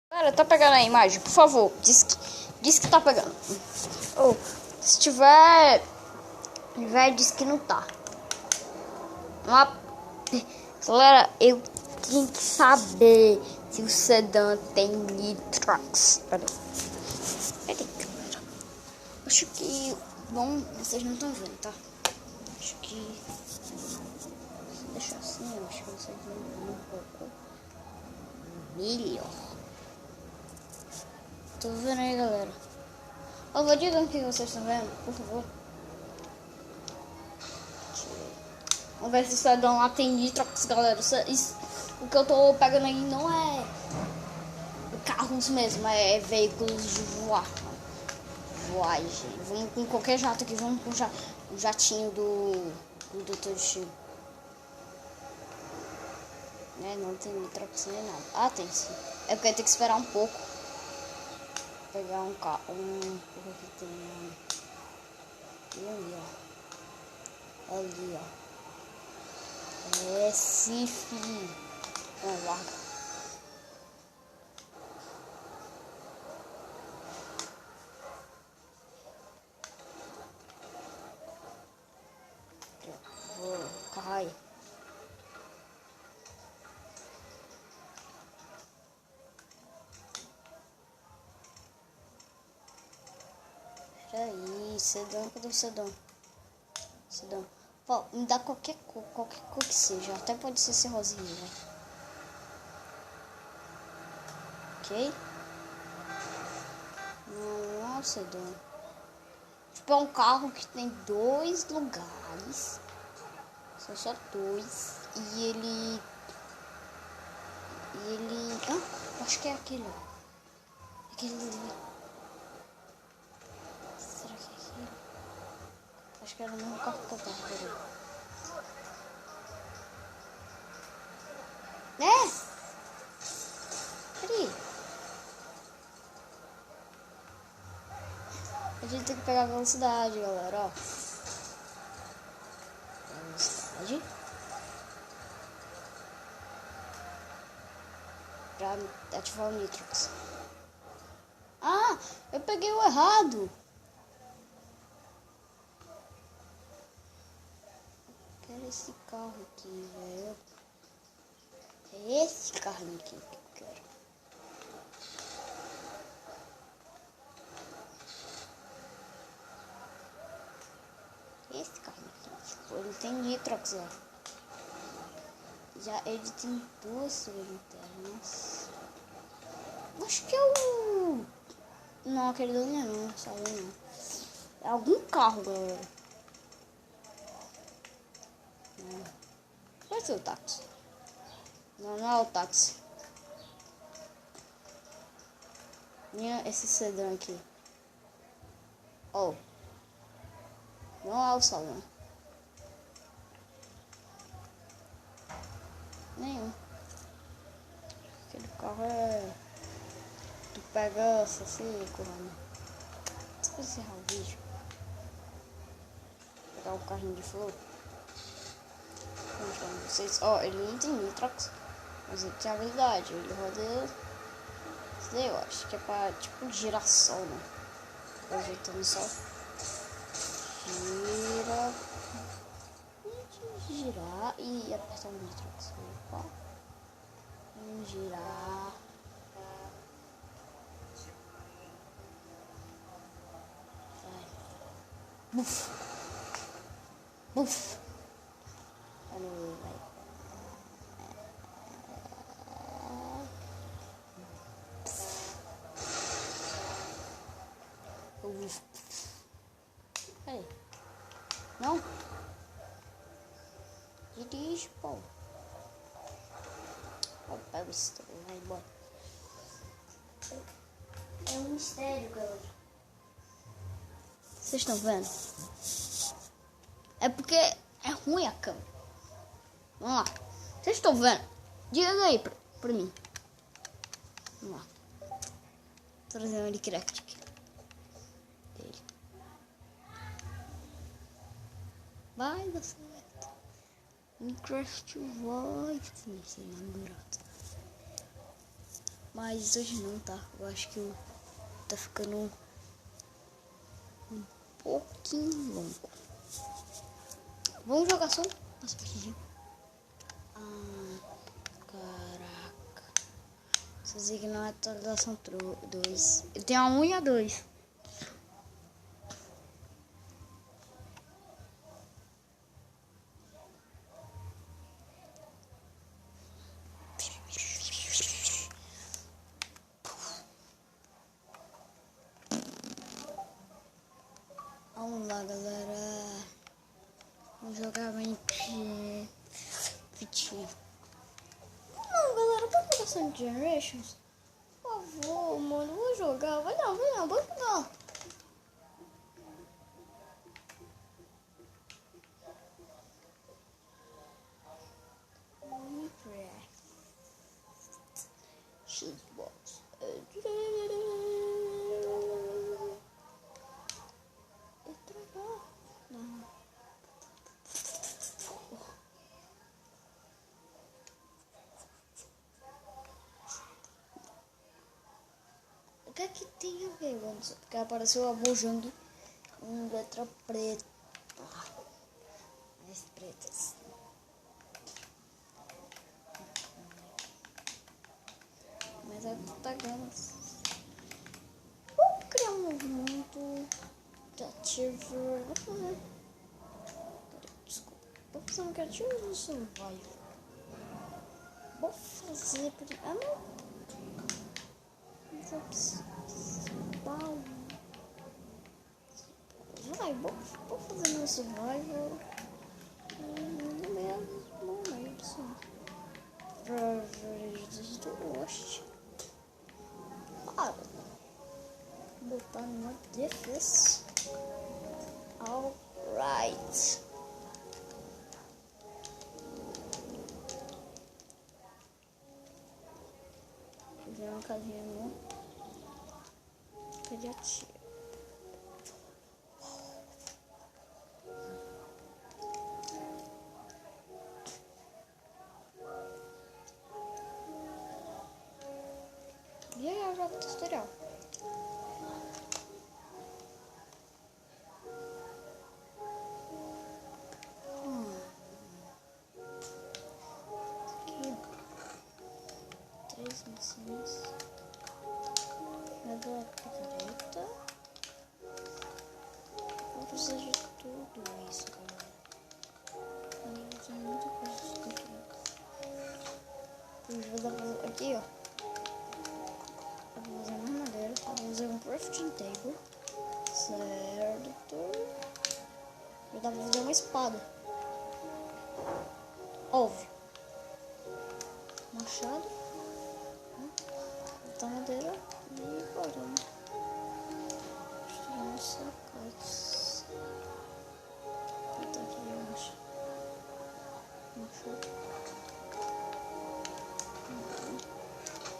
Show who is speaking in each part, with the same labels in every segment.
Speaker 1: Cara, tá pegando a imagem, por favor. Diz que tá pegando. Ou, se tiver, diz que não tá. Uma... Galera, eu tenho que saber se o sedã tem nitrox. Peraí, galera. Acho que... Bom, vocês não estão vendo, tá? Acho que... Deixa assim, eu acho que vocês vão ver um pouco melhor. Tô vendo aí, galera. Por favor, digam o que vocês estão vendo, por favor. Vamos ver se o sedã lá tem nitrox, galera. O que eu tô pegando aí não é carros mesmo, é veículos de voagem. Vamos com qualquer jato aqui, vamos com o jatinho do Dr. Destino. Não tem nitrox nem nada. Ah, tem sim. É porque tem que esperar um pouco. Pegar um carro. Porra que tem ali, ó. Ali, ó. Recife. Vamos larga. Vou carro. Peraí, sedã, cadê o sedã? Sedã. Pô, me dá qualquer cor que seja. Até pode ser esse rosinha, né? Ok? Não é o sedã. Tipo, é um carro que tem 2 lugares. São só 2. E ele... Ah, acho que é aquele, ó. Aquele ali. Será que é aquele? Acho que era o mesmo carro que eu tava querendo. Né? Peraí. A gente tem que pegar a velocidade, galera, ó. Velocidade. Pra ativar o nitrox. Ah, eu peguei o errado. Quero esse carro aqui, velho. É esse carrinho aqui que eu quero. Esse carrinho aqui. Tipo, ele tem nitrox, ó. Já ele tem 2 linternas. Acho que é o... Não, aquele não, sabe não. É algum carro, galera. Não. Vai ser o táxi. Não, não é o táxi. Esse sedã aqui. Oh. Não é o salão. Nenhum. Aquele carro é... Tu pega assim, correndo. Deixa eu encerrar o vídeo. Vou pegar o carrinho de flor. Vou mostrar pra vocês. Ó, ele não tem nitrox. Mas ele tem habilidade. Ele roda... Isso daí eu acho que é pra, tipo, girassol, né? Ajeitando só. Gira. Girar e apertar o nitrox. Opa. Vamos girar. Vai. Buf. Buf. Vai. Aí. Não? Dirige, pô. Pega esse trem, vai embora. É um mistério, galera. Vocês estão vendo? É porque é ruim a câmera. Vamos lá. Vocês estão vendo? Diga aí pra mim. Vamos lá. Vou trazer um Minecraft aqui. Dele. Vai dar certo. Minecraft vai. Sim, garoto. Mas hoje não, tá? Eu acho que tá ficando um pouquinho longo. Vamos jogar só uma partidinha. Caraca. Só dizer que não é atualização 2. Ele tem a 1 e a 2. Vamos lá, galera. Vamos jogar Minecraft. Não, galera, pode jogar Sonic Generations? Por favor, mano, vou jogar. Vai lá, vou jogar. Minecraft. Xbox. O que é que tem a ver, mano? Porque apareceu a Mojang em letra preta. Mais pretas. Mas é tá grande. Vou criar um movimento criativo. Vou fazer. Desculpa. Vou fazer um criativo no survival. Vou fazer. Ah, não. Vai, vou fazer meu survival no mesmo momento. Providers do Lost. Claro. Vou botar numa defesa. Alright. Fizer uma casinha no pediatria. E aí, eu jogo tutorial. Aqui, 3 missões. Leva pra direita. Vou precisar de tudo isso, galera. Eu tenho muita coisa aqui. Vou dar aqui, ó. Vou fazer uma madeira, vou fazer um crafting table, certo? Eu dá pra fazer uma espada, óbvio, machado, botar madeira e bora, né? Construir uns sacados. Botar aqui machado.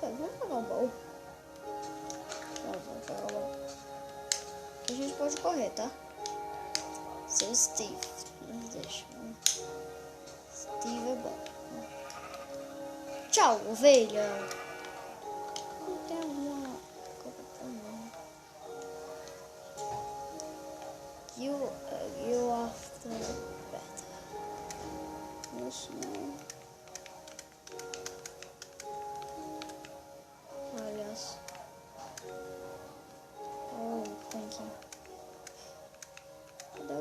Speaker 1: Vamos pegar um baú. A gente pode correr, tá? Seu Steve. Não deixa. Steve é bom. Tchau, ovelha. Não tem alguma coisa pra mim. You after better. Isso não. Olha só. Thank you. Cadê o...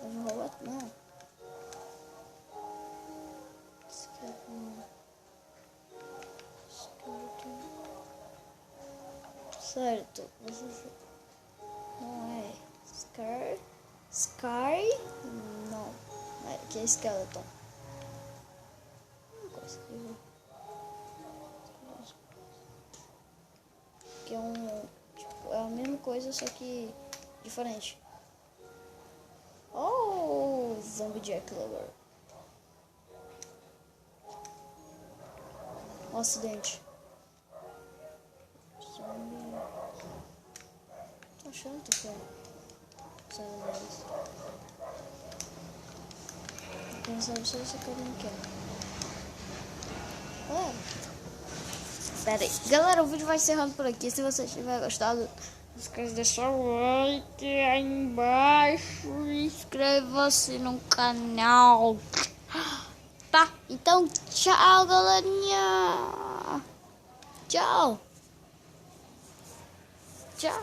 Speaker 1: Eu vou roubar... Não. Certo. Não é... Sky? Não. É, que é Skeleton. Não consegui. Que é um... Tipo, é a mesma coisa, só que diferente. Oh, Zombie Jack Lover. Um acidente. Zombie... Tô achando que é... Quem sabe se você quer não quer. Pera aí. Galera, o vídeo vai encerrando por aqui. Se você tiver gostado, não esquece de deixar o like aí embaixo. Inscreva-se no canal. Tá? Então, tchau, galerinha. Tchau. Tchau.